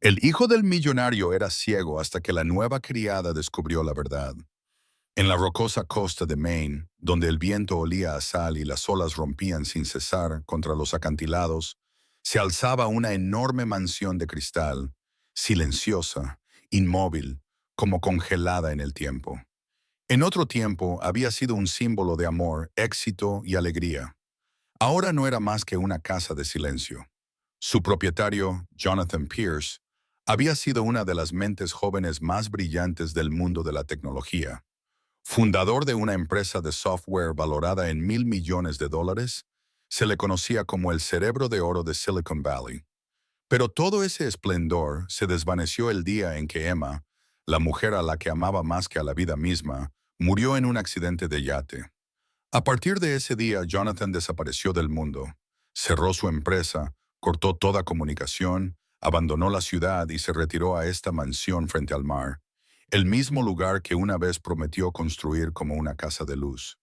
El hijo del millonario era ciego hasta que la nueva criada descubrió la verdad. En la rocosa costa de Maine, donde el viento olía a sal y las olas rompían sin cesar contra los acantilados, se alzaba una enorme mansión de cristal, silenciosa, inmóvil, como congelada en el tiempo. En otro tiempo había sido un símbolo de amor, éxito y alegría. Ahora no era más que una casa de silencio. Su propietario, Jonathan Pierce, había sido una de las mentes jóvenes más brillantes del mundo de la tecnología. Fundador de una empresa de software valorada en $1.000 millones, se le conocía como el cerebro de oro de Silicon Valley. Pero todo ese esplendor se desvaneció el día en que Emma, la mujer a la que amaba más que a la vida misma, murió en un accidente de yate. A partir de ese día, Jonathan desapareció del mundo. Cerró su empresa, cortó toda comunicación, abandonó la ciudad y se retiró a esta mansión frente al mar, el mismo lugar que una vez prometió construir como una casa de luz.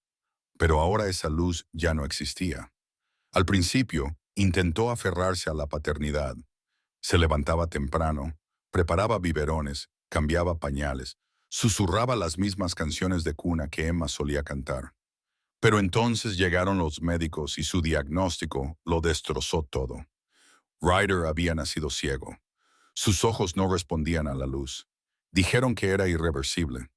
Pero ahora esa luz ya no existía. Al principio, intentó aferrarse a la paternidad. Se levantaba temprano, preparaba biberones, cambiaba pañales, susurraba las mismas canciones de cuna que Emma solía cantar. Pero entonces llegaron los médicos y su diagnóstico lo destrozó todo. Ryder había nacido ciego. Sus ojos no respondían a la luz. Dijeron que era irreversible.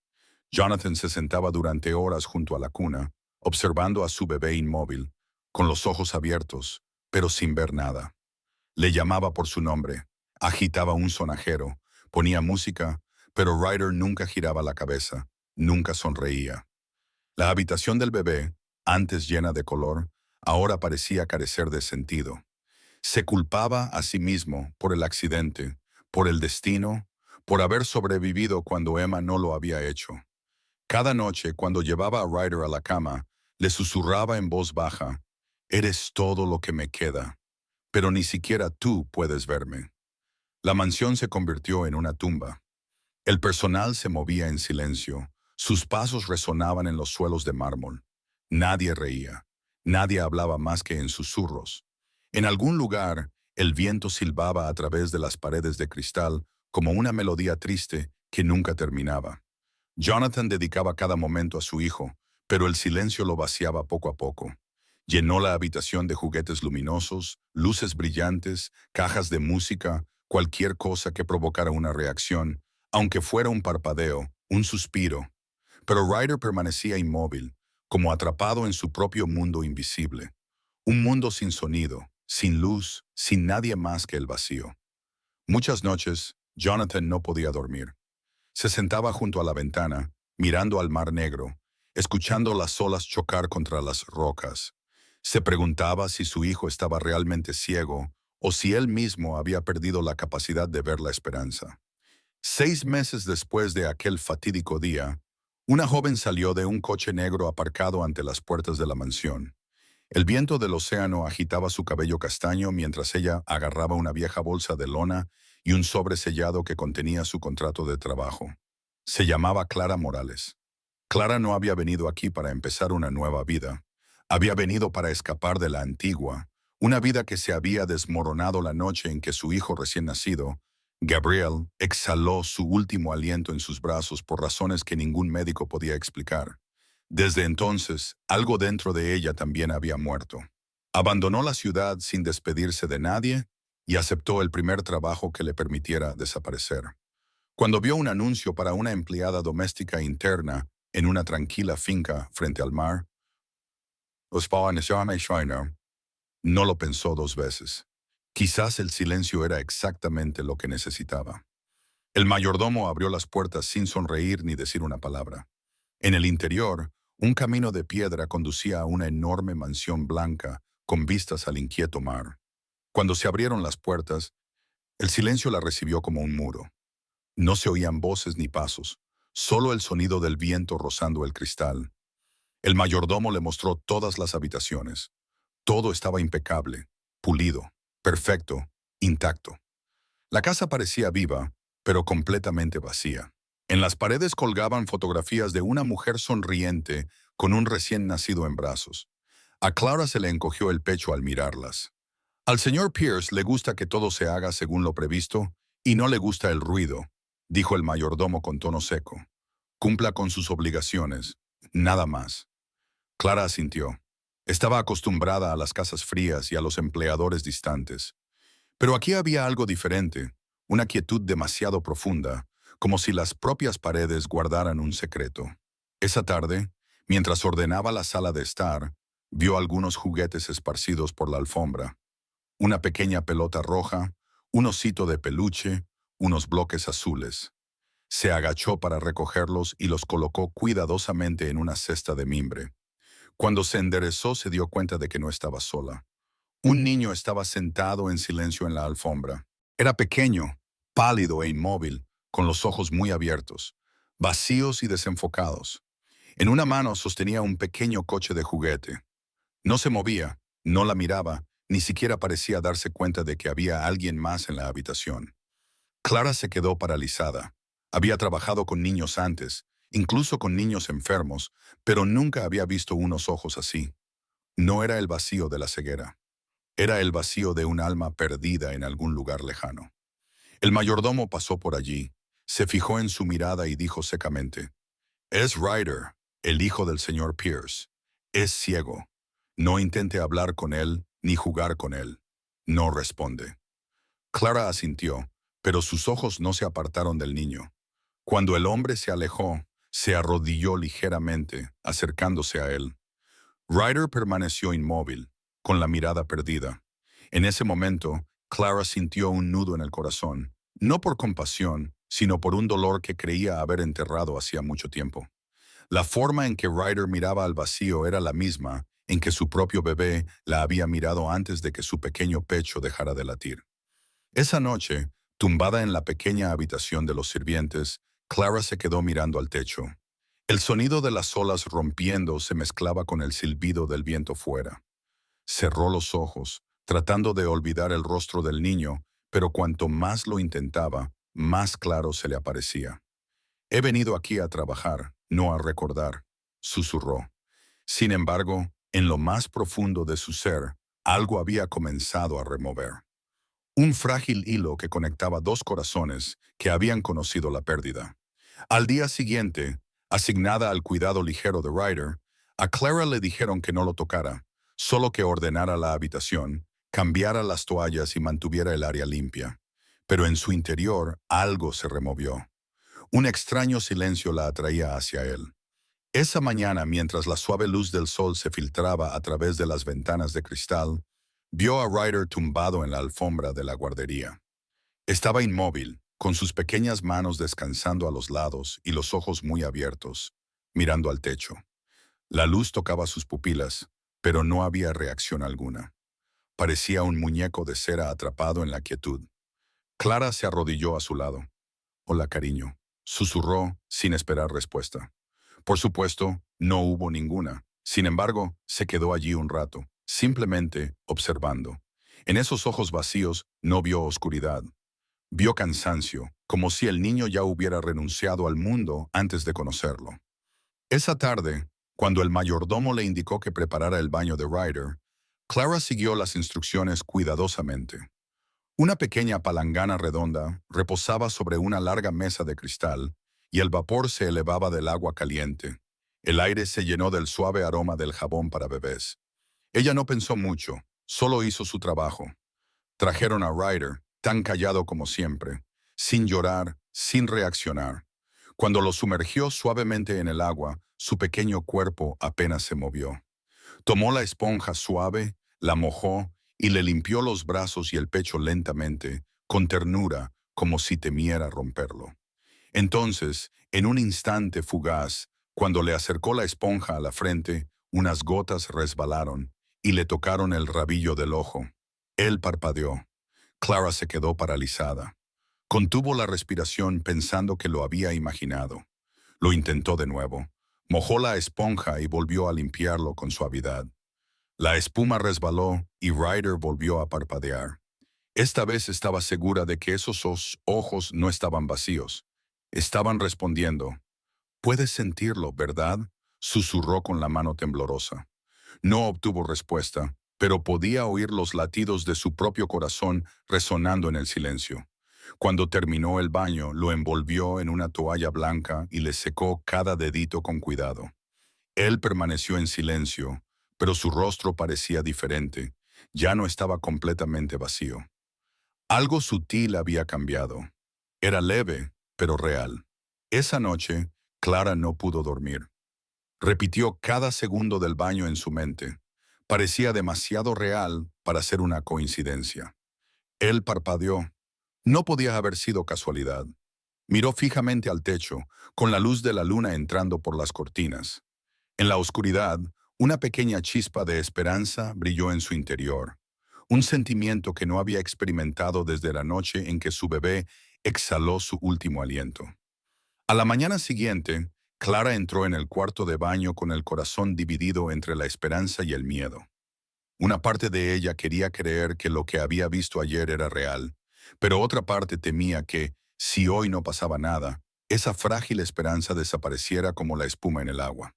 Jonathan se sentaba durante horas junto a la cuna, observando a su bebé inmóvil, con los ojos abiertos, pero sin ver nada. Le llamaba por su nombre, agitaba un sonajero, ponía música, pero Ryder nunca giraba la cabeza, nunca sonreía. La habitación del bebé, antes llena de color, ahora parecía carecer de sentido. Se culpaba a sí mismo por el accidente, por el destino, por haber sobrevivido cuando Emma no lo había hecho. Cada noche, cuando llevaba a Ryder a la cama, le susurraba en voz baja, «Eres todo lo que me queda, pero ni siquiera tú puedes verme». La mansión se convirtió en una tumba. El personal se movía en silencio. Sus pasos resonaban en los suelos de mármol. Nadie reía. Nadie hablaba más que en susurros. En algún lugar, el viento silbaba a través de las paredes de cristal como una melodía triste que nunca terminaba. Jonathan dedicaba cada momento a su hijo, pero el silencio lo vaciaba poco a poco. Llenó la habitación de juguetes luminosos, luces brillantes, cajas de música, cualquier cosa que provocara una reacción, aunque fuera un parpadeo, un suspiro. Pero Ryder permanecía inmóvil, como atrapado en su propio mundo invisible. Un mundo sin sonido, sin luz, sin nadie más que el vacío. Muchas noches, Jonathan no podía dormir. Se sentaba junto a la ventana, mirando al mar negro, escuchando las olas chocar contra las rocas. Se preguntaba si su hijo estaba realmente ciego o si él mismo había perdido la capacidad de ver la esperanza. 6 meses después de aquel fatídico día, una joven salió de un coche negro aparcado ante las puertas de la mansión. El viento del océano agitaba su cabello castaño mientras ella agarraba una vieja bolsa de lona y un sobre sellado que contenía su contrato de trabajo. Se llamaba Clara Morales. Clara no había venido aquí para empezar una nueva vida. Había venido para escapar de la antigua, una vida que se había desmoronado la noche en que su hijo recién nacido, Gabriel, exhaló su último aliento en sus brazos por razones que ningún médico podía explicar. Desde entonces, algo dentro de ella también había muerto. Abandonó la ciudad sin despedirse de nadie y aceptó el primer trabajo que le permitiera desaparecer. Cuando vio un anuncio para una empleada doméstica interna en una tranquila finca frente al mar, no lo pensó 2 veces. Quizás el silencio era exactamente lo que necesitaba. El mayordomo abrió las puertas sin sonreír ni decir una palabra. En el interior, un camino de piedra conducía a una enorme mansión blanca con vistas al inquieto mar. Cuando se abrieron las puertas, el silencio la recibió como un muro. No se oían voces ni pasos, solo el sonido del viento rozando el cristal. El mayordomo le mostró todas las habitaciones. Todo estaba impecable, pulido, perfecto, intacto. La casa parecía viva, pero completamente vacía. En las paredes colgaban fotografías de una mujer sonriente con un recién nacido en brazos. A Clara se le encogió el pecho al mirarlas. Al señor Pierce le gusta que todo se haga según lo previsto Y no le gusta el ruido, dijo el mayordomo con tono seco. Cumpla con sus obligaciones, nada más. Clara asintió. Estaba acostumbrada a las casas frías y a los empleadores distantes. Pero aquí había algo diferente, una quietud demasiado profunda, como si las propias paredes guardaran un secreto. Esa tarde, mientras ordenaba la sala de estar, vio algunos juguetes esparcidos por la alfombra. Una pequeña pelota roja, un osito de peluche, unos bloques azules. Se agachó para recogerlos y los colocó cuidadosamente en una cesta de mimbre. Cuando se enderezó se dio cuenta de que no estaba sola. Un niño estaba sentado en silencio en la alfombra. Era pequeño, pálido e inmóvil, con los ojos muy abiertos, vacíos y desenfocados. En una mano sostenía un pequeño coche de juguete. No se movía, no la miraba, ni siquiera parecía darse cuenta de que había alguien más en la habitación. Clara se quedó paralizada. Había trabajado con niños antes, incluso con niños enfermos, pero nunca había visto unos ojos así. No era el vacío de la ceguera. Era el vacío de un alma perdida en algún lugar lejano. El mayordomo pasó por allí, se fijó en su mirada y dijo secamente, «Es Ryder, el hijo del señor Pierce. Es ciego. No intente hablar con él ni jugar con él. No responde». Clara asintió, pero sus ojos no se apartaron del niño. Cuando el hombre se alejó, se arrodilló ligeramente, acercándose a él. Ryder permaneció inmóvil, con la mirada perdida. En ese momento, Clara sintió un nudo en el corazón, no por compasión, sino por un dolor que creía haber enterrado hacía mucho tiempo. La forma en que Ryder miraba al vacío era la misma en que su propio bebé la había mirado antes de que su pequeño pecho dejara de latir. Esa noche, tumbada en la pequeña habitación de los sirvientes, Clara se quedó mirando al techo. El sonido de las olas rompiendo se mezclaba con el silbido del viento fuera. Cerró los ojos, tratando de olvidar el rostro del niño, pero cuanto más lo intentaba, más claro se le aparecía. «He venido aquí a trabajar, no a recordar», susurró. Sin embargo, en lo más profundo de su ser, algo había comenzado a remover. Un frágil hilo que conectaba dos corazones que habían conocido la pérdida. Al día siguiente, asignada al cuidado ligero de Ryder, a Clara le dijeron que no lo tocara, solo que ordenara la habitación, cambiara las toallas y mantuviera el área limpia. Pero en su interior algo se removió. Un extraño silencio la atraía hacia él. Esa mañana, mientras la suave luz del sol se filtraba a través de las ventanas de cristal, vio a Ryder tumbado en la alfombra de la guardería. Estaba inmóvil, con sus pequeñas manos descansando a los lados y los ojos muy abiertos, mirando al techo. La luz tocaba sus pupilas, pero no había reacción alguna. Parecía un muñeco de cera atrapado en la quietud. Clara se arrodilló a su lado. «Hola, cariño», susurró sin esperar respuesta. Por supuesto, no hubo ninguna. Sin embargo, se quedó allí un rato, simplemente observando. En esos ojos vacíos no vio oscuridad. Vio cansancio, como si el niño ya hubiera renunciado al mundo antes de conocerlo. Esa tarde, cuando el mayordomo le indicó que preparara el baño de Ryder, Clara siguió las instrucciones cuidadosamente. Una pequeña palangana redonda reposaba sobre una larga mesa de cristal y el vapor se elevaba del agua caliente. El aire se llenó del suave aroma del jabón para bebés. Ella no pensó mucho, solo hizo su trabajo. Trajeron a Ryder, tan callado como siempre, sin llorar, sin reaccionar. Cuando lo sumergió suavemente en el agua, su pequeño cuerpo apenas se movió. Tomó la esponja suave, la mojó y le limpió los brazos y el pecho lentamente, con ternura, como si temiera romperlo. Entonces, en un instante fugaz, cuando le acercó la esponja a la frente, unas gotas resbalaron y le tocaron el rabillo del ojo. Él parpadeó. Clara se quedó paralizada. Contuvo la respiración pensando que lo había imaginado. Lo intentó de nuevo. Mojó la esponja y volvió a limpiarlo con suavidad. La espuma resbaló y Ryder volvió a parpadear. Esta vez estaba segura de que esos ojos no estaban vacíos. Estaban respondiendo. «Puedes sentirlo, ¿verdad?», susurró con la mano temblorosa. No obtuvo respuesta, pero podía oír los latidos de su propio corazón resonando en el silencio. Cuando terminó el baño, lo envolvió en una toalla blanca y le secó cada dedito con cuidado. Él permaneció en silencio, pero su rostro parecía diferente. Ya no estaba completamente vacío. Algo sutil había cambiado. Era leve, pero real. Esa noche, Clara no pudo dormir. Repitió cada segundo del baño en su mente. Parecía demasiado real para ser una coincidencia. Él parpadeó. No podía haber sido casualidad. Miró fijamente al techo, con la luz de la luna entrando por las cortinas. En la oscuridad, una pequeña chispa de esperanza brilló en su interior. Un sentimiento que no había experimentado desde la noche en que su bebé exhaló su último aliento. A la mañana siguiente, Clara entró en el cuarto de baño con el corazón dividido entre la esperanza y el miedo. Una parte de ella quería creer que lo que había visto ayer era real, pero otra parte temía que, si hoy no pasaba nada, esa frágil esperanza desapareciera como la espuma en el agua.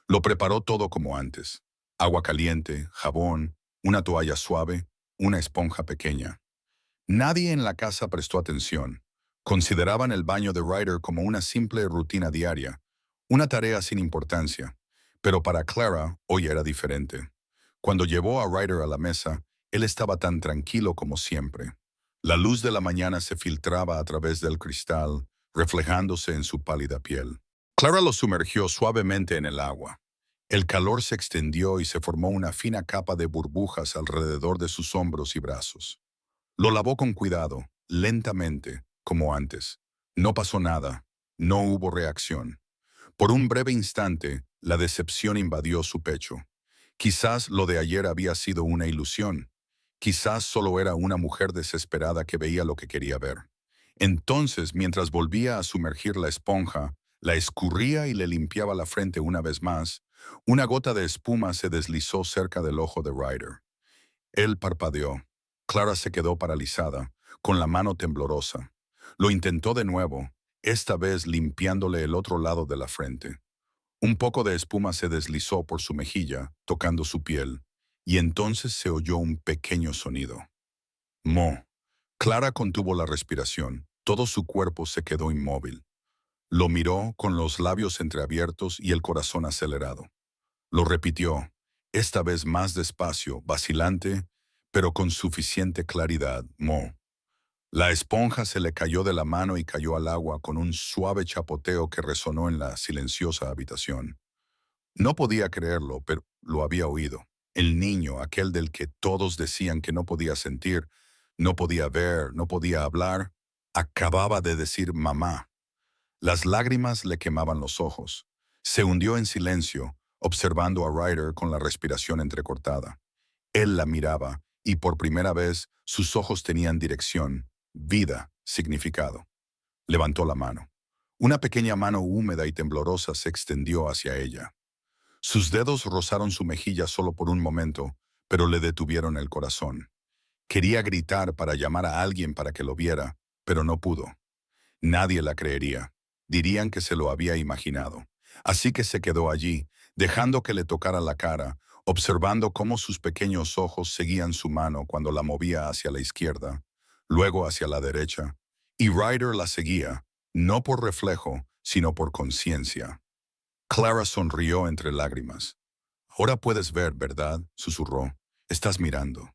Lo preparó todo como antes: agua caliente, jabón, una toalla suave, una esponja pequeña. Nadie en la casa prestó atención. Consideraban el baño de Ryder como una simple rutina diaria, una tarea sin importancia. Pero para Clara, hoy era diferente. Cuando llevó a Ryder a la mesa, él estaba tan tranquilo como siempre. La luz de la mañana se filtraba a través del cristal, reflejándose en su pálida piel. Clara lo sumergió suavemente en el agua. El calor se extendió y se formó una fina capa de burbujas alrededor de sus hombros y brazos. Lo lavó con cuidado, lentamente, como antes. No pasó nada. No hubo reacción. Por un breve instante, la decepción invadió su pecho. Quizás lo de ayer había sido una ilusión. Quizás solo era una mujer desesperada que veía lo que quería ver. Entonces, mientras volvía a sumergir la esponja, la escurría y le limpiaba la frente una vez más, una gota de espuma se deslizó cerca del ojo de Ryder. Él parpadeó. Clara se quedó paralizada, con la mano temblorosa. Lo intentó de nuevo, esta vez limpiándole el otro lado de la frente. Un poco de espuma se deslizó por su mejilla, tocando su piel, y entonces se oyó un pequeño sonido. Mo. Clara contuvo la respiración. Todo su cuerpo se quedó inmóvil. Lo miró con los labios entreabiertos y el corazón acelerado. Lo repitió, esta vez más despacio, vacilante, pero con suficiente claridad. Mo. La esponja se le cayó de la mano y cayó al agua con un suave chapoteo que resonó en la silenciosa habitación. No podía creerlo, pero lo había oído. El niño, aquel del que todos decían que no podía sentir, no podía ver, no podía hablar, acababa de decir mamá. Las lágrimas le quemaban los ojos. Se hundió en silencio, observando a Ryder con la respiración entrecortada. Él la miraba, y por primera vez sus ojos tenían dirección, vida, significado. Levantó la mano. Una pequeña mano húmeda y temblorosa se extendió hacia ella. Sus dedos rozaron su mejilla solo por un momento, pero le detuvieron el corazón. Quería gritar para llamar a alguien para que lo viera, pero no pudo. Nadie la creería. Dirían que se lo había imaginado. Así que se quedó allí, dejando que le tocara la cara, observando cómo sus pequeños ojos seguían su mano cuando la movía hacia la izquierda, luego hacia la derecha, y Ryder la seguía, no por reflejo, sino por conciencia. Clara sonrió entre lágrimas. Ahora puedes ver, ¿verdad?, susurró. Estás mirando.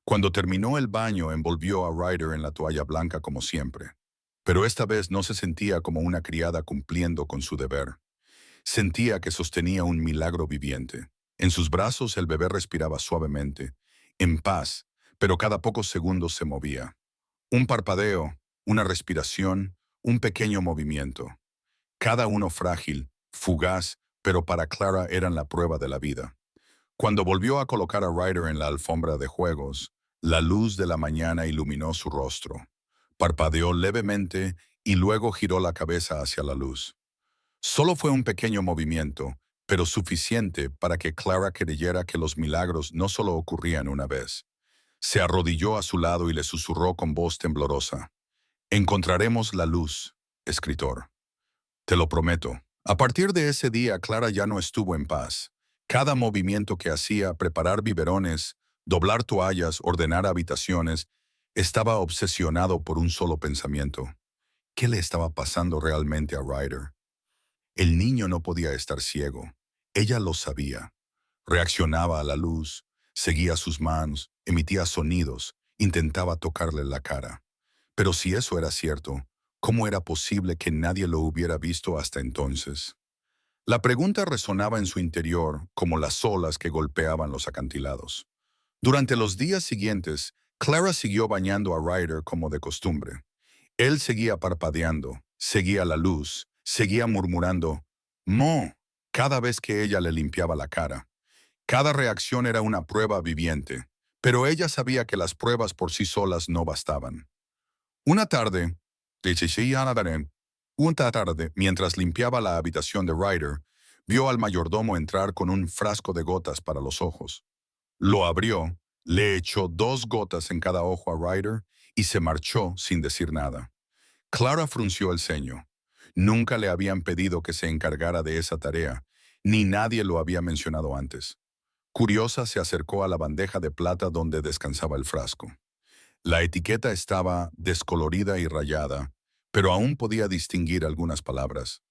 Cuando terminó el baño, envolvió a Ryder en la toalla blanca como siempre. Pero esta vez no se sentía como una criada cumpliendo con su deber. Sentía que sostenía un milagro viviente. En sus brazos el bebé respiraba suavemente, en paz, pero cada pocos segundos se movía. Un parpadeo, una respiración, un pequeño movimiento. Cada uno frágil, fugaz, pero para Clara eran la prueba de la vida. Cuando volvió a colocar a Ryder en la alfombra de juegos, la luz de la mañana iluminó su rostro. Parpadeó levemente y luego giró la cabeza hacia la luz. Solo fue un pequeño movimiento, pero suficiente para que Clara creyera que los milagros no solo ocurrían una vez. Se arrodilló a su lado y le susurró con voz temblorosa. Encontraremos la luz, escritor. Te lo prometo. A partir de ese día, Clara ya no estuvo en paz. Cada movimiento que hacía, preparar biberones, doblar toallas, ordenar habitaciones, Estaba obsesionado por un solo pensamiento. ¿Qué le estaba pasando realmente a Ryder? El niño no podía estar ciego. Ella lo sabía. Reaccionaba a la luz, seguía sus manos, emitía sonidos, intentaba tocarle la cara. Pero si eso era cierto, ¿cómo era posible que nadie lo hubiera visto hasta entonces? La pregunta resonaba en su interior como las olas que golpeaban los acantilados. Durante los días siguientes, Clara siguió bañando a Ryder como de costumbre. Él seguía parpadeando, seguía la luz, seguía murmurando «Mo» cada vez que ella le limpiaba la cara. Cada reacción era una prueba viviente, pero ella sabía que las pruebas por sí solas no bastaban. Una tarde, mientras limpiaba la habitación de Ryder, vio al mayordomo entrar con un frasco de gotas para los ojos. Lo abrió, le echó 2 gotas en cada ojo a Ryder y se marchó sin decir nada. Clara frunció el ceño. Nunca le habían pedido que se encargara de esa tarea, ni nadie lo había mencionado antes. Curiosa, se acercó a la bandeja de plata donde descansaba el frasco. La etiqueta estaba descolorida y rayada, pero aún podía distinguir algunas palabras.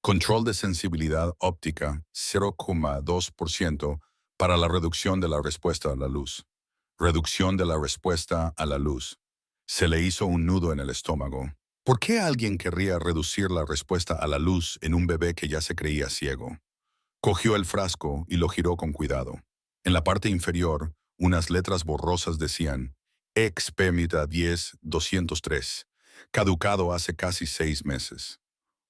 Control de sensibilidad óptica 0,2% para la reducción de la respuesta a la luz. Reducción de la respuesta a la luz. Se le hizo un nudo en el estómago. ¿Por qué alguien querría reducir la respuesta a la luz en un bebé que ya se creía ciego? Cogió el frasco y lo giró con cuidado. En la parte inferior, unas letras borrosas decían Expemita 10-203, caducado hace casi 6 meses.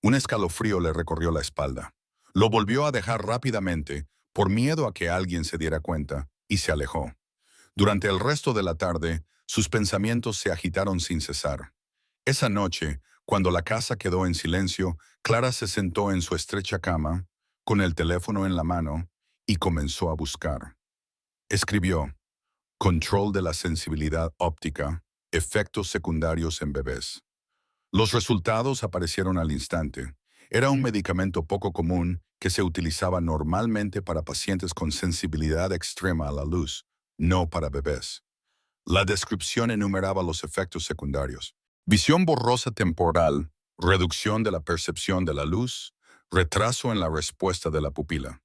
Un escalofrío le recorrió la espalda. Lo volvió a dejar rápidamente, por miedo a que alguien se diera cuenta, y se alejó. Durante el resto de la tarde, sus pensamientos se agitaron sin cesar. Esa noche, cuando la casa quedó en silencio, Clara se sentó en su estrecha cama, con el teléfono en la mano, y comenzó a buscar. Escribió, Control de la sensibilidad óptica, efectos secundarios en bebés. Los resultados aparecieron al instante. Era un medicamento poco común que se utilizaba normalmente para pacientes con sensibilidad extrema a la luz, no para bebés. La descripción enumeraba los efectos secundarios. Visión borrosa temporal, reducción de la percepción de la luz, retraso en la respuesta de la pupila.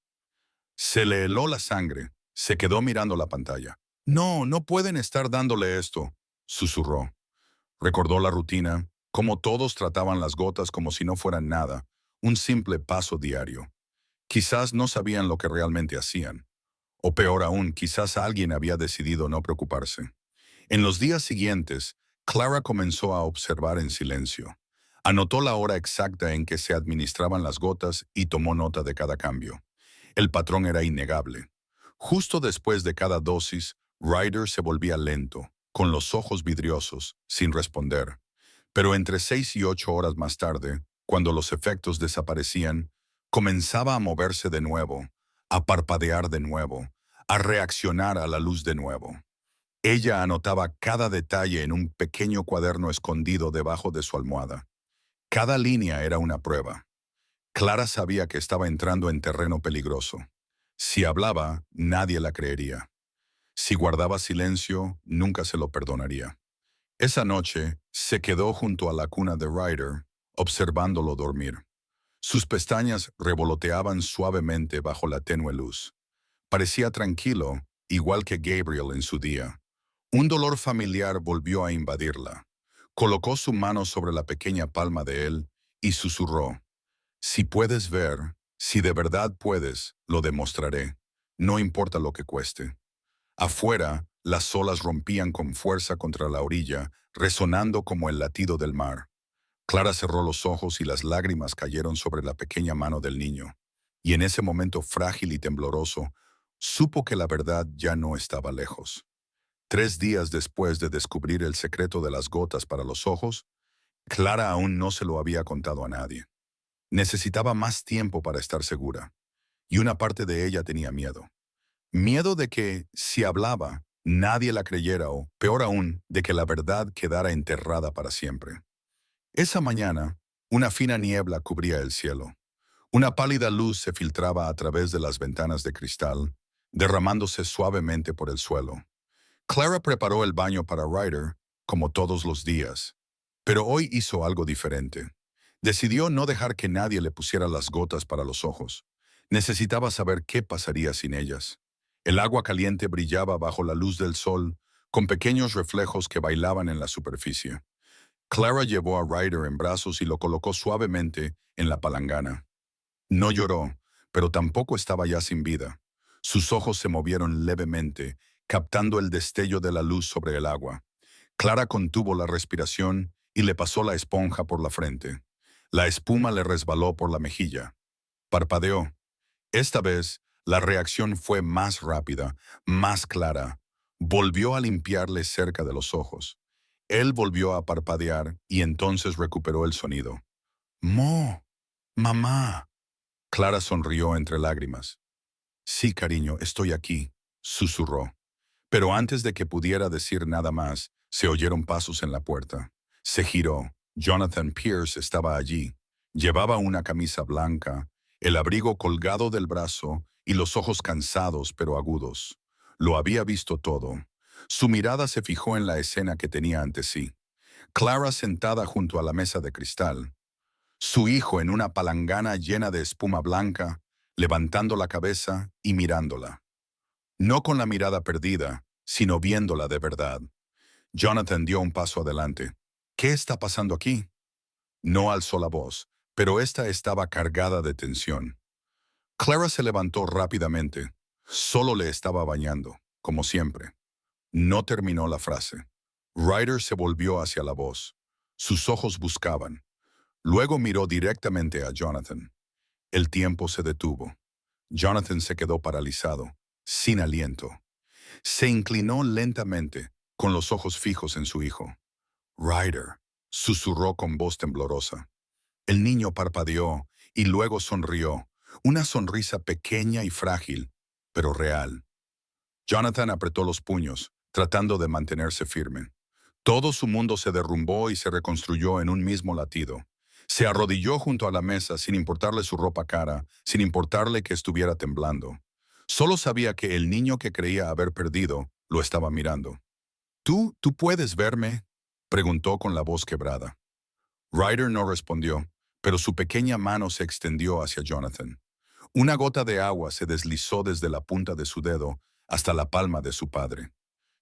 Se le heló la sangre, se quedó mirando la pantalla. No, no pueden estar dándole esto, susurró. Recordó la rutina, cómo todos trataban las gotas como si no fueran nada, un simple paso diario. Quizás no sabían lo que realmente hacían. O peor aún, quizás alguien había decidido no preocuparse. En los días siguientes, Clara comenzó a observar en silencio. Anotó la hora exacta en que se administraban las gotas y tomó nota de cada cambio. El patrón era innegable. Justo después de cada dosis, Ryder se volvía lento, con los ojos vidriosos, sin responder. Pero entre 6 y 8 horas más tarde, cuando los efectos desaparecían, comenzaba a moverse de nuevo, a parpadear de nuevo, a reaccionar a la luz de nuevo. Ella anotaba cada detalle en un pequeño cuaderno escondido debajo de su almohada. Cada línea era una prueba. Clara sabía que estaba entrando en terreno peligroso. Si hablaba, nadie la creería. Si guardaba silencio, nunca se lo perdonaría. Esa noche, se quedó junto a la cuna de Ryder, observándolo dormir. Sus pestañas revoloteaban suavemente bajo la tenue luz. Parecía tranquilo, igual que Gabriel en su día. Un dolor familiar volvió a invadirla. Colocó su mano sobre la pequeña palma de él y susurró, Si puedes ver, si de verdad puedes, lo demostraré. No importa lo que cueste. Afuera, las olas rompían con fuerza contra la orilla, resonando como el latido del mar. Clara cerró los ojos y las lágrimas cayeron sobre la pequeña mano del niño. Y en ese momento frágil y tembloroso, supo que la verdad ya no estaba lejos. 3 días después de descubrir el secreto de las gotas para los ojos, Clara aún no se lo había contado a nadie. Necesitaba más tiempo para estar segura, y una parte de ella tenía miedo. Miedo de que, si hablaba, nadie la creyera o, peor aún, de que la verdad quedara enterrada para siempre. Esa mañana, una fina niebla cubría el cielo. Una pálida luz se filtraba a través de las ventanas de cristal, derramándose suavemente por el suelo. Clara preparó el baño para Ryder, como todos los días. Pero hoy hizo algo diferente. Decidió no dejar que nadie le pusiera las gotas para los ojos. Necesitaba saber qué pasaría sin ellas. El agua caliente brillaba bajo la luz del sol, con pequeños reflejos que bailaban en la superficie. Clara llevó a Ryder en brazos y lo colocó suavemente en la palangana. No lloró, pero tampoco estaba ya sin vida. Sus ojos se movieron levemente, captando el destello de la luz sobre el agua. Clara contuvo la respiración y le pasó la esponja por la frente. La espuma le resbaló por la mejilla. Parpadeó. Esta vez, la reacción fue más rápida, más clara. Volvió a limpiarle cerca de los ojos. Él volvió a parpadear y entonces recuperó el sonido. «Mo, mamá». Clara sonrió entre lágrimas. «Sí, cariño, estoy aquí», susurró. Pero antes de que pudiera decir nada más, se oyeron pasos en la puerta. Se giró. Jonathan Pierce estaba allí. Llevaba una camisa blanca, el abrigo colgado del brazo y los ojos cansados pero agudos. Lo había visto todo. Su mirada se fijó en la escena que tenía ante sí. Clara sentada junto a la mesa de cristal. Su hijo en una palangana llena de espuma blanca, levantando la cabeza y mirándola. No con la mirada perdida, sino viéndola de verdad. Jonathan dio un paso adelante. «¿Qué está pasando aquí?» No alzó la voz, pero esta estaba cargada de tensión. Clara se levantó rápidamente. Solo le estaba bañando, como siempre. No terminó la frase. Ryder se volvió hacia la voz. Sus ojos buscaban. Luego miró directamente a Jonathan. El tiempo se detuvo. Jonathan se quedó paralizado, sin aliento. Se inclinó lentamente, con los ojos fijos en su hijo. «Ryder», susurró con voz temblorosa. El niño parpadeó y luego sonrió, una sonrisa pequeña y frágil, pero real. Jonathan apretó los puños, tratando de mantenerse firme. Todo su mundo se derrumbó y se reconstruyó en un mismo latido. Se arrodilló junto a la mesa sin importarle su ropa cara, sin importarle que estuviera temblando. Solo sabía que el niño que creía haber perdido lo estaba mirando. ¿Tú puedes verme?», preguntó con la voz quebrada. Ryder no respondió, pero su pequeña mano se extendió hacia Jonathan. Una gota de agua se deslizó desde la punta de su dedo hasta la palma de su padre.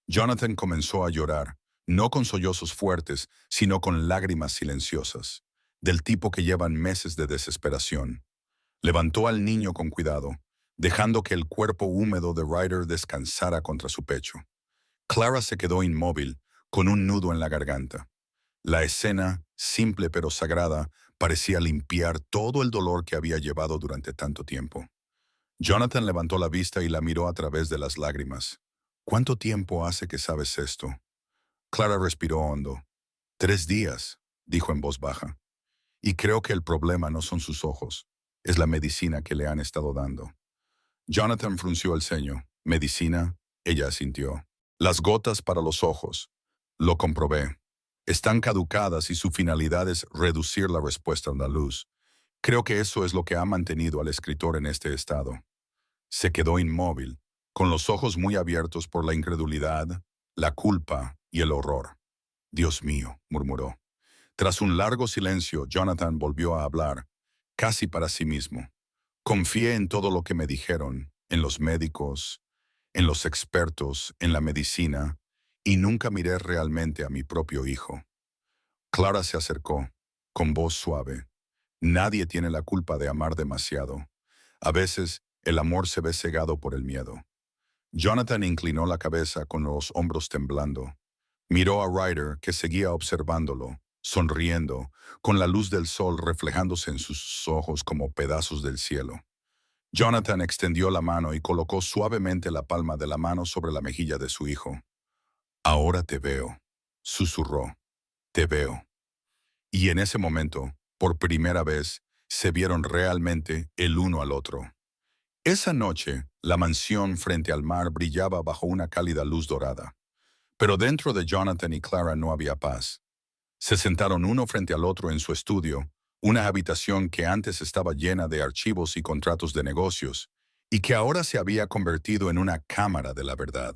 Jonathan comenzó a llorar, no con sollozos fuertes, sino con lágrimas silenciosas, del tipo que llevan meses de desesperación. Levantó al niño con cuidado, dejando que el cuerpo húmedo de Ryder descansara contra su pecho. Clara se quedó inmóvil, con un nudo en la garganta. La escena, simple pero sagrada, parecía limpiar todo el dolor que había llevado durante tanto tiempo. Jonathan levantó la vista y la miró a través de las lágrimas. «¿Cuánto tiempo hace que sabes esto?» Clara respiró hondo. «3 días», dijo en voz baja. «Y creo que el problema no son sus ojos, es la medicina que le han estado dando». Jonathan frunció el ceño. «¿Medicina?», ella asintió. «Las gotas para los ojos. Lo comprobé. Están caducadas y su finalidad es reducir la respuesta a la luz. Creo que eso es lo que ha mantenido al escritor en este estado». Se quedó inmóvil, con los ojos muy abiertos por la incredulidad, la culpa y el horror. «Dios mío», murmuró. Tras un largo silencio, Jonathan volvió a hablar, casi para sí mismo. «Confié en todo lo que me dijeron, en los médicos, en los expertos, en la medicina, y nunca miré realmente a mi propio hijo». Clara se acercó, con voz suave. «Nadie tiene la culpa de amar demasiado. A veces, el amor se ve cegado por el miedo». Jonathan inclinó la cabeza con los hombros temblando. Miró a Ryder, que seguía observándolo, sonriendo, con la luz del sol reflejándose en sus ojos como pedazos del cielo. Jonathan extendió la mano y colocó suavemente la palma de la mano sobre la mejilla de su hijo. «Ahora te veo», susurró. «Te veo». Y en ese momento, por primera vez, se vieron realmente el uno al otro. Esa noche, la mansión frente al mar brillaba bajo una cálida luz dorada. Pero dentro de Jonathan y Clara no había paz. Se sentaron uno frente al otro en su estudio, una habitación que antes estaba llena de archivos y contratos de negocios, y que ahora se había convertido en una cámara de la verdad.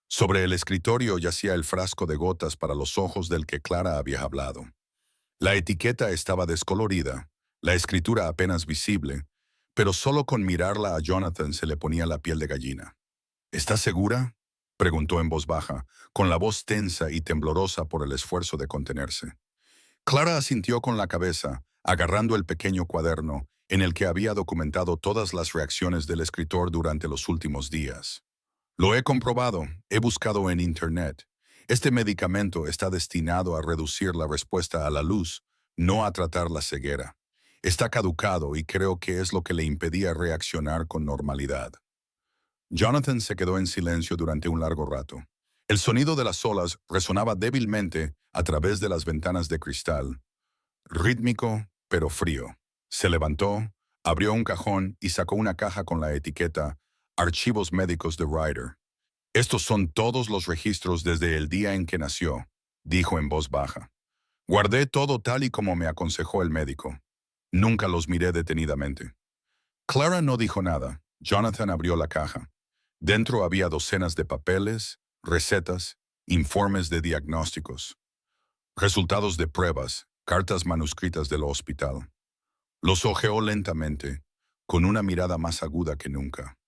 Sobre el escritorio yacía el frasco de gotas para los ojos del que Clara había hablado. La etiqueta estaba descolorida, la escritura apenas visible, pero solo con mirarla a Jonathan se le ponía la piel de gallina. ¿Estás segura?, preguntó en voz baja, con la voz tensa y temblorosa por el esfuerzo de contenerse. Clara asintió con la cabeza, agarrando el pequeño cuaderno en el que había documentado todas las reacciones del escritor durante los últimos días. Lo he comprobado, he buscado en Internet. Este medicamento está destinado a reducir la respuesta a la luz, no a tratar la ceguera. Está caducado y creo que es lo que le impedía reaccionar con normalidad. Jonathan se quedó en silencio durante un largo rato. El sonido de las olas resonaba débilmente a través de las ventanas de cristal, rítmico pero frío. Se levantó, abrió un cajón y sacó una caja con la etiqueta Archivos Médicos de Ryder. Estos son todos los registros desde el día en que nació, dijo en voz baja. Guardé todo tal y como me aconsejó el médico. Nunca los miré detenidamente. Clara no dijo nada. Jonathan abrió la caja. Dentro había docenas de papeles, recetas, informes de diagnósticos, resultados de pruebas, cartas manuscritas del hospital. Los hojeó lentamente, con una mirada más aguda que nunca.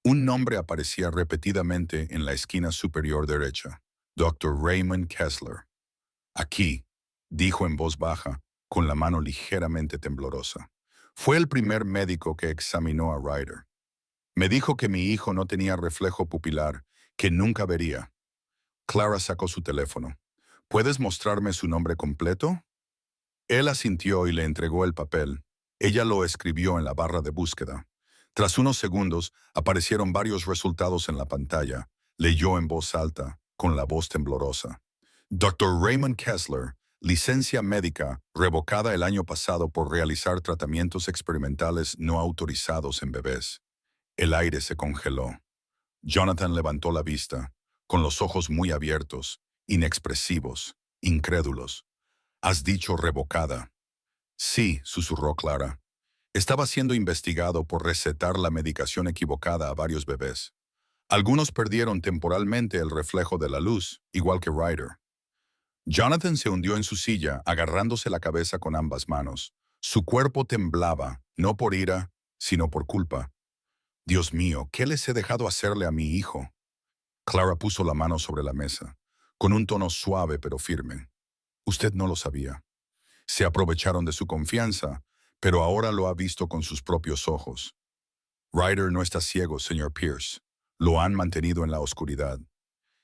Un nombre aparecía repetidamente en la esquina superior derecha. Dr. Raymond Kessler. Aquí, dijo en voz baja, con la mano ligeramente temblorosa. Fue el primer médico que examinó a Ryder. Me dijo que mi hijo no tenía reflejo pupilar, que nunca vería. Clara sacó su teléfono. ¿Puedes mostrarme su nombre completo? Él asintió y le entregó el papel. Ella lo escribió en la barra de búsqueda. Tras unos segundos, aparecieron varios resultados en la pantalla. Leyó en voz alta, con la voz temblorosa. Dr. Raymond Kessler, licencia médica, revocada el año pasado por realizar tratamientos experimentales no autorizados en bebés. El aire se congeló. Jonathan levantó la vista, con los ojos muy abiertos, inexpresivos, incrédulos. ¿Has dicho revocada? Sí, susurró Clara. Estaba siendo investigado por recetar la medicación equivocada a varios bebés. Algunos perdieron temporalmente el reflejo de la luz, igual que Ryder. Jonathan se hundió en su silla, agarrándose la cabeza con ambas manos. Su cuerpo temblaba, no por ira, sino por culpa. Dios mío, ¿qué les he dejado hacerle a mi hijo? Clara puso la mano sobre la mesa, con un tono suave pero firme. Usted no lo sabía. Se aprovecharon de su confianza, pero ahora lo ha visto con sus propios ojos. Ryder no está ciego, señor Pierce. Lo han mantenido en la oscuridad.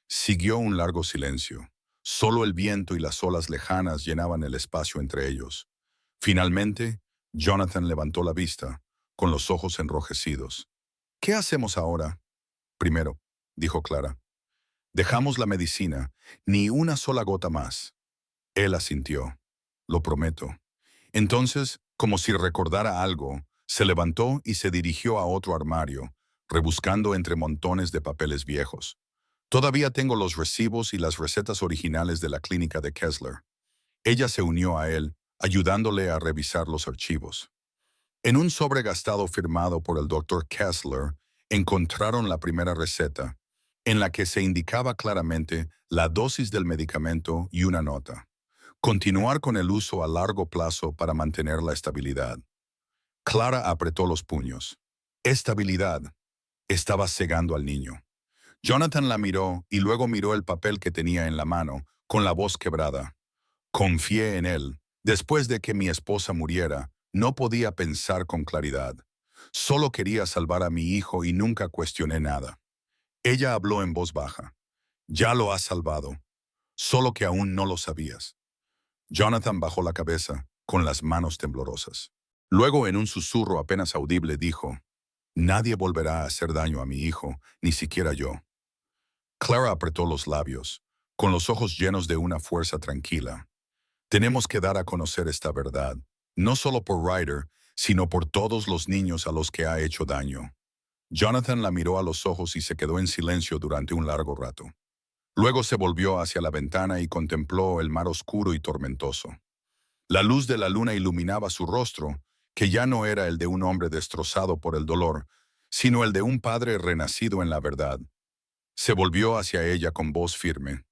Siguió un largo silencio. Solo el viento y las olas lejanas llenaban el espacio entre ellos. Finalmente, Jonathan levantó la vista, con los ojos enrojecidos. ¿Qué hacemos ahora? Primero, dijo Clara. Dejamos la medicina, ni una sola gota más. Él asintió. Lo prometo. Entonces, como si recordara algo, se levantó y se dirigió a otro armario, rebuscando entre montones de papeles viejos. Todavía tengo los recibos y las recetas originales de la clínica de Kessler. Ella se unió a él, ayudándole a revisar los archivos. En un sobre gastado firmado por el Dr. Kessler, encontraron la primera receta, en la que se indicaba claramente la dosis del medicamento y una nota. Continuar con el uso a largo plazo para mantener la estabilidad. Clara apretó los puños. Estabilidad. Estaba cegando al niño. Jonathan la miró y luego miró el papel que tenía en la mano, con la voz quebrada. Confié en él. Después de que mi esposa muriera, no podía pensar con claridad. Solo quería salvar a mi hijo y nunca cuestioné nada. Ella habló en voz baja. Ya lo has salvado. Solo que aún no lo sabías. Jonathan bajó la cabeza, con las manos temblorosas. Luego, en un susurro apenas audible, dijo, «Nadie volverá a hacer daño a mi hijo, ni siquiera yo». Clara apretó los labios, con los ojos llenos de una fuerza tranquila. Tenemos que dar a conocer esta verdad, no solo por Ryder, sino por todos los niños a los que ha hecho daño. Jonathan la miró a los ojos y se quedó en silencio durante un largo rato. Luego se volvió hacia la ventana y contempló el mar oscuro y tormentoso. La luz de la luna iluminaba su rostro, que ya no era el de un hombre destrozado por el dolor, sino el de un padre renacido en la verdad. Se volvió hacia ella con voz firme.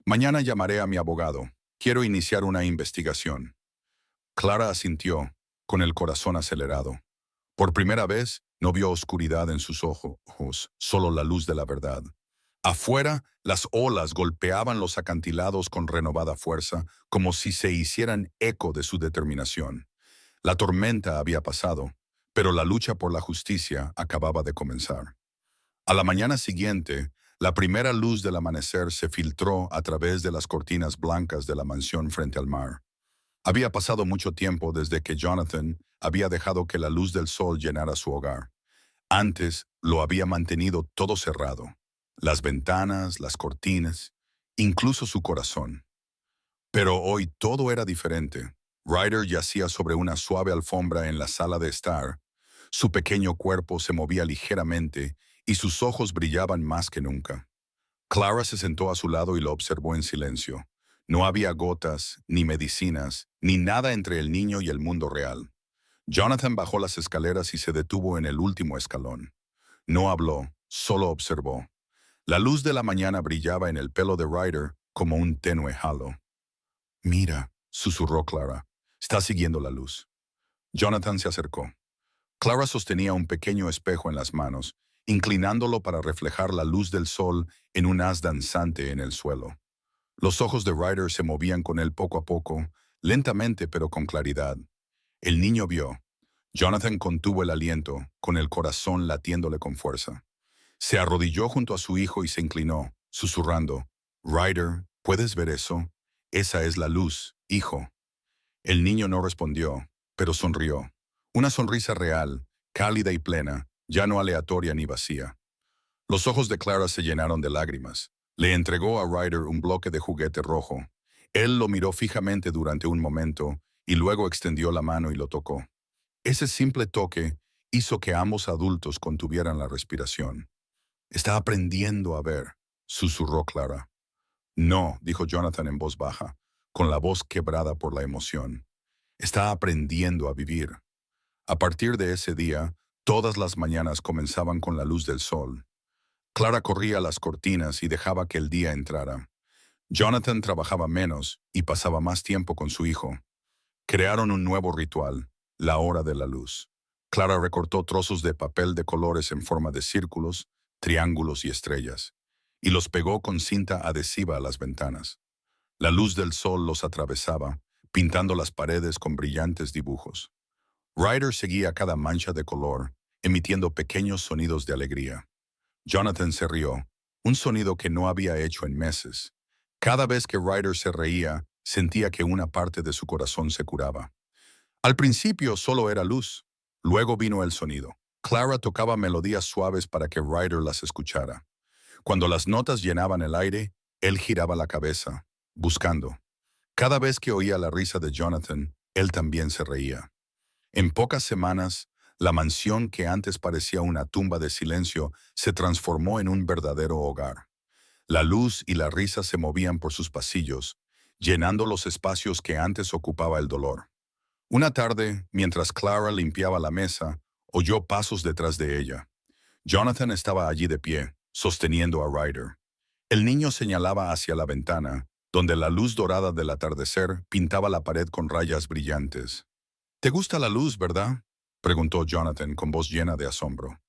Mañana llamaré a mi abogado. Quiero iniciar una investigación. Clara asintió, con el corazón acelerado. Por primera vez, no vio oscuridad en sus ojos, solo la luz de la verdad. Afuera, las olas golpeaban los acantilados con renovada fuerza, como si se hicieran eco de su determinación. La tormenta había pasado, pero la lucha por la justicia acababa de comenzar. A la mañana siguiente, la primera luz del amanecer se filtró a través de las cortinas blancas de la mansión frente al mar. Había pasado mucho tiempo desde que Jonathan había dejado que la luz del sol llenara su hogar. Antes lo había mantenido todo cerrado. Las ventanas, las cortinas, incluso su corazón. Pero hoy todo era diferente. Ryder yacía sobre una suave alfombra en la sala de estar. Su pequeño cuerpo se movía ligeramente y sus ojos brillaban más que nunca. Clara se sentó a su lado y lo observó en silencio. No había gotas, ni medicinas, ni nada entre el niño y el mundo real. Jonathan bajó las escaleras y se detuvo en el último escalón. No habló, solo observó. La luz de la mañana brillaba en el pelo de Ryder como un tenue halo. «Mira», susurró Clara, «está siguiendo la luz». Jonathan se acercó. Clara sostenía un pequeño espejo en las manos, inclinándolo para reflejar la luz del sol en un haz danzante en el suelo. Los ojos de Ryder se movían con él poco a poco, lentamente pero con claridad. El niño vio. Jonathan contuvo el aliento, con el corazón latiéndole con fuerza. Se arrodilló junto a su hijo y se inclinó, susurrando, «Ryder, ¿puedes ver eso? Esa es la luz, hijo». El niño no respondió, pero sonrió. Una sonrisa real, cálida y plena, ya no aleatoria ni vacía. Los ojos de Clara se llenaron de lágrimas. Le entregó a Ryder un bloque de juguete rojo. Él lo miró fijamente durante un momento y luego extendió la mano y lo tocó. Ese simple toque hizo que ambos adultos contuvieran la respiración. «Está aprendiendo a ver», susurró Clara. «No», dijo Jonathan en voz baja, con la voz quebrada por la emoción. «Está aprendiendo a vivir». A partir de ese día, todas las mañanas comenzaban con la luz del sol. Clara corría las cortinas y dejaba que el día entrara. Jonathan trabajaba menos y pasaba más tiempo con su hijo. Crearon un nuevo ritual, la hora de la luz. Clara recortó trozos de papel de colores en forma de círculos, triángulos y estrellas, y los pegó con cinta adhesiva a las ventanas. La luz del sol los atravesaba, pintando las paredes con brillantes dibujos. Ryder seguía cada mancha de color, emitiendo pequeños sonidos de alegría. Jonathan se rió, un sonido que no había hecho en meses. Cada vez que Ryder se reía, sentía que una parte de su corazón se curaba. Al principio solo era luz, luego vino el sonido. Clara tocaba melodías suaves para que Ryder las escuchara. Cuando las notas llenaban el aire, él giraba la cabeza, buscando. Cada vez que oía la risa de Jonathan, él también se reía. En pocas semanas, la mansión que antes parecía una tumba de silencio se transformó en un verdadero hogar. La luz y la risa se movían por sus pasillos, llenando los espacios que antes ocupaba el dolor. Una tarde, mientras Clara limpiaba la mesa, oyó pasos detrás de ella. Jonathan estaba allí de pie, sosteniendo a Ryder. El niño señalaba hacia la ventana, donde la luz dorada del atardecer pintaba la pared con rayas brillantes. «¿Te gusta la luz, verdad?», preguntó Jonathan con voz llena de asombro.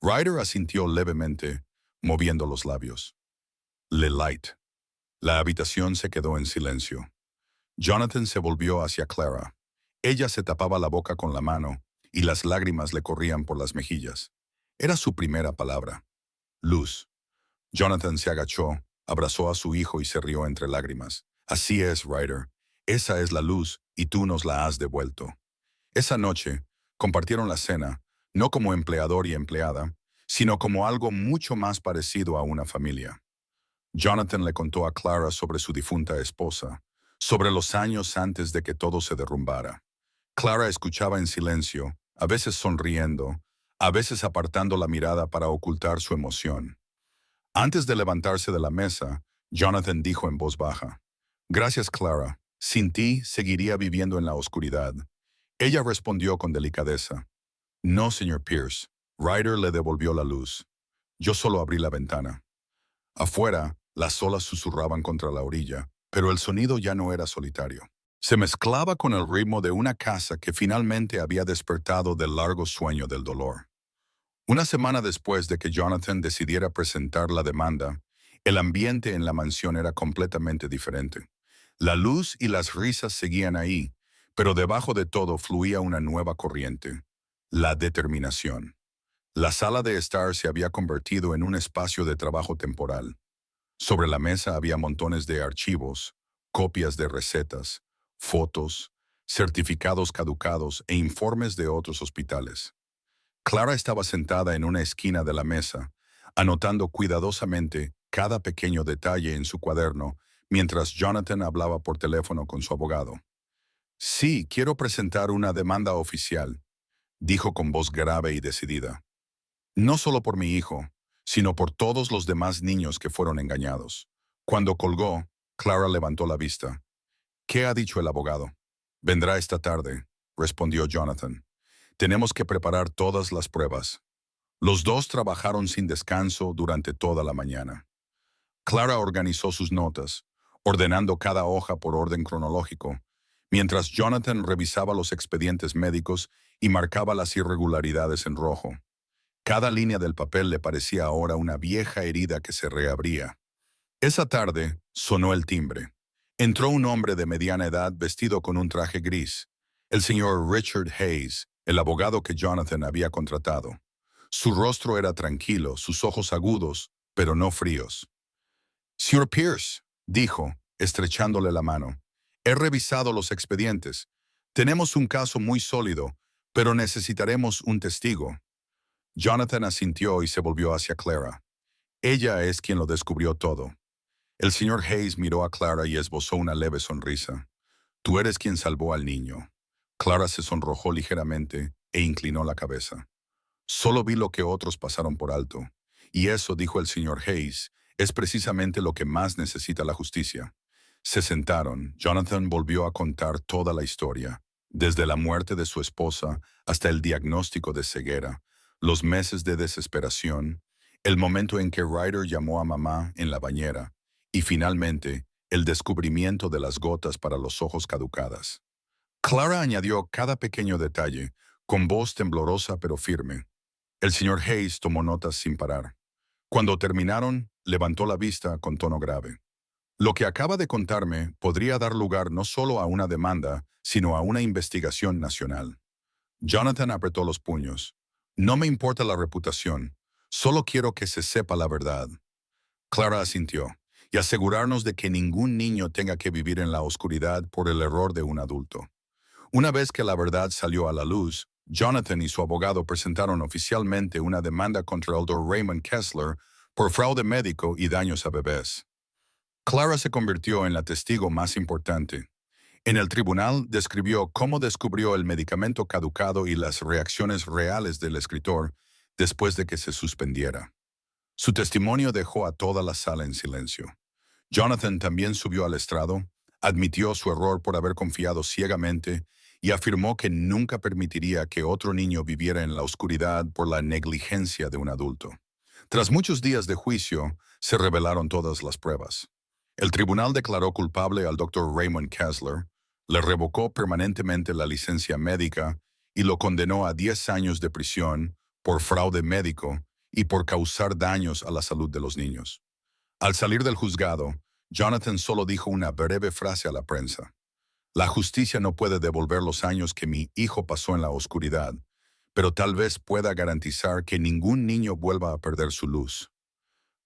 Ryder asintió levemente, moviendo los labios. «Le light». La habitación se quedó en silencio. Jonathan se volvió hacia Clara. Ella se tapaba la boca con la mano y las lágrimas le corrían por las mejillas. Era su primera palabra. Luz. Jonathan se agachó, abrazó a su hijo y se rió entre lágrimas. «Así es, Ryder. Esa es la luz y tú nos la has devuelto». Esa noche, compartieron la cena, no como empleador y empleada, sino como algo mucho más parecido a una familia. Jonathan le contó a Clara sobre su difunta esposa, sobre los años antes de que todo se derrumbara. Clara escuchaba en silencio, a veces sonriendo, a veces apartando la mirada para ocultar su emoción. Antes de levantarse de la mesa, Jonathan dijo en voz baja, «Gracias, Clara. Sin ti seguiría viviendo en la oscuridad». Ella respondió con delicadeza, «No, señor Pierce». Ryder le devolvió la luz. «Yo solo abrí la ventana». Afuera, las olas susurraban contra la orilla, pero el sonido ya no era solitario. Se mezclaba con el ritmo de una casa que finalmente había despertado del largo sueño del dolor. Una semana después de que Jonathan decidiera presentar la demanda, el ambiente en la mansión era completamente diferente. La luz y las risas seguían ahí, pero debajo de todo fluía una nueva corriente: la determinación. La sala de estar se había convertido en un espacio de trabajo temporal. Sobre la mesa había montones de archivos, copias de recetas, fotos, certificados caducados e informes de otros hospitales. Clara estaba sentada en una esquina de la mesa, anotando cuidadosamente cada pequeño detalle en su cuaderno, mientras Jonathan hablaba por teléfono con su abogado. Sí, quiero presentar una demanda oficial, dijo con voz grave y decidida. No solo por mi hijo, sino por todos los demás niños que fueron engañados. Cuando colgó, Clara levantó la vista. ¿Qué ha dicho el abogado? Vendrá esta tarde, respondió Jonathan. Tenemos que preparar todas las pruebas. Los dos trabajaron sin descanso durante toda la mañana. Clara organizó sus notas, ordenando cada hoja por orden cronológico, mientras Jonathan revisaba los expedientes médicos y marcaba las irregularidades en rojo. Cada línea del papel le parecía ahora una vieja herida que se reabría. Esa tarde sonó el timbre. Entró un hombre de mediana edad vestido con un traje gris, el señor Richard Hayes, el abogado que Jonathan había contratado. Su rostro era tranquilo, sus ojos agudos, pero no fríos. Señor Pierce, dijo, estrechándole la mano, he revisado los expedientes. Tenemos un caso muy sólido, pero necesitaremos un testigo. Jonathan asintió y se volvió hacia Clara. Ella es quien lo descubrió todo. El señor Hayes miró a Clara y esbozó una leve sonrisa. Tú eres quien salvó al niño. Clara se sonrojó ligeramente e inclinó la cabeza. Solo vi lo que otros pasaron por alto. Y eso, dijo el señor Hayes, es precisamente lo que más necesita la justicia. Se sentaron. Jonathan volvió a contar toda la historia, desde la muerte de su esposa hasta el diagnóstico de ceguera, los meses de desesperación, el momento en que Ryder llamó a mamá en la bañera, y finalmente, el descubrimiento de las gotas para los ojos caducadas. Clara añadió cada pequeño detalle, con voz temblorosa pero firme. El señor Hayes tomó notas sin parar. Cuando terminaron, levantó la vista con tono grave. Lo que acaba de contarme podría dar lugar no solo a una demanda, sino a una investigación nacional. Jonathan apretó los puños. No me importa la reputación, solo quiero que se sepa la verdad. Clara asintió, y asegurarnos de que ningún niño tenga que vivir en la oscuridad por el error de un adulto. Una vez que la verdad salió a la luz, Jonathan y su abogado presentaron oficialmente una demanda contra el Dr. Raymond Kessler por fraude médico y daños a bebés. Clara se convirtió en la testigo más importante. En el tribunal describió cómo descubrió el medicamento caducado y las reacciones reales del escritor después de que se suspendiera. Su testimonio dejó a toda la sala en silencio. Jonathan también subió al estrado, admitió su error por haber confiado ciegamente y afirmó que nunca permitiría que otro niño viviera en la oscuridad por la negligencia de un adulto. Tras muchos días de juicio, se revelaron todas las pruebas. El tribunal declaró culpable al Dr. Raymond Kessler, le revocó permanentemente la licencia médica y lo condenó a 10 años de prisión por fraude médico y por causar daños a la salud de los niños. Al salir del juzgado, Jonathan solo dijo una breve frase a la prensa. La justicia no puede devolver los años que mi hijo pasó en la oscuridad, pero tal vez pueda garantizar que ningún niño vuelva a perder su luz.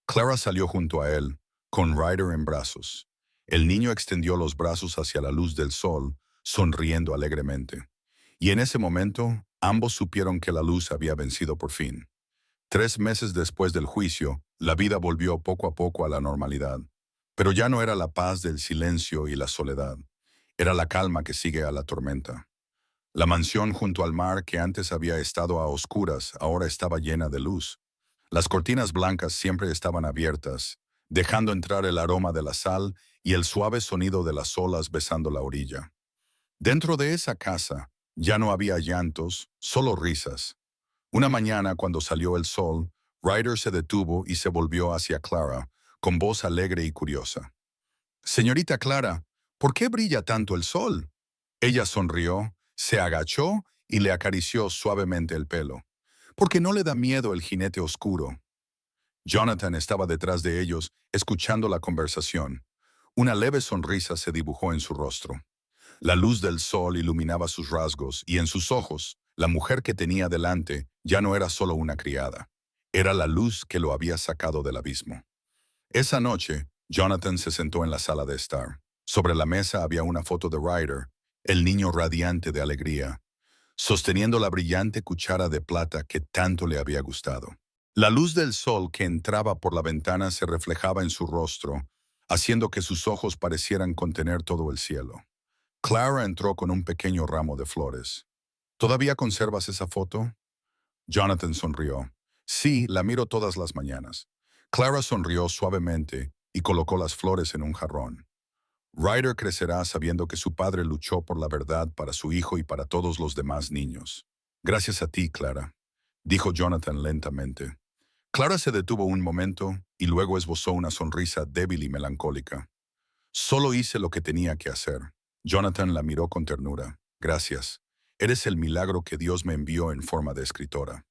Clara salió junto a él, con Ryder en brazos. El niño extendió los brazos hacia la luz del sol, sonriendo alegremente. Y en ese momento, ambos supieron que la luz había vencido por fin. 3 meses después del juicio, la vida volvió poco a poco a la normalidad. Pero ya no era la paz del silencio y la soledad. Era la calma que sigue a la tormenta. La mansión junto al mar que antes había estado a oscuras ahora estaba llena de luz. Las cortinas blancas siempre estaban abiertas, dejando entrar el aroma de la sal y el suave sonido de las olas besando la orilla. Dentro de esa casa ya no había llantos, solo risas. Una mañana, cuando salió el sol, Ryder se detuvo y se volvió hacia Clara, con voz alegre y curiosa. Señorita Clara, ¿por qué brilla tanto el sol? Ella sonrió, se agachó y le acarició suavemente el pelo. Porque no le da miedo el jinete oscuro. Jonathan estaba detrás de ellos, escuchando la conversación. Una leve sonrisa se dibujó en su rostro. La luz del sol iluminaba sus rasgos y en sus ojos, la mujer que tenía delante ya no era solo una criada. Era la luz que lo había sacado del abismo. Esa noche, Jonathan se sentó en la sala de estar. Sobre la mesa había una foto de Ryder, el niño radiante de alegría, sosteniendo la brillante cuchara de plata que tanto le había gustado. La luz del sol que entraba por la ventana se reflejaba en su rostro, haciendo que sus ojos parecieran contener todo el cielo. Clara entró con un pequeño ramo de flores. ¿Todavía conservas esa foto? Jonathan sonrió. Sí, la miro todas las mañanas. Clara sonrió suavemente y colocó las flores en un jarrón. Ryder crecerá sabiendo que su padre luchó por la verdad para su hijo y para todos los demás niños. Gracias a ti, Clara, dijo Jonathan lentamente. Clara se detuvo un momento y luego esbozó una sonrisa débil y melancólica. Solo hice lo que tenía que hacer. Jonathan la miró con ternura. Gracias. Eres el milagro que Dios me envió en forma de escritora.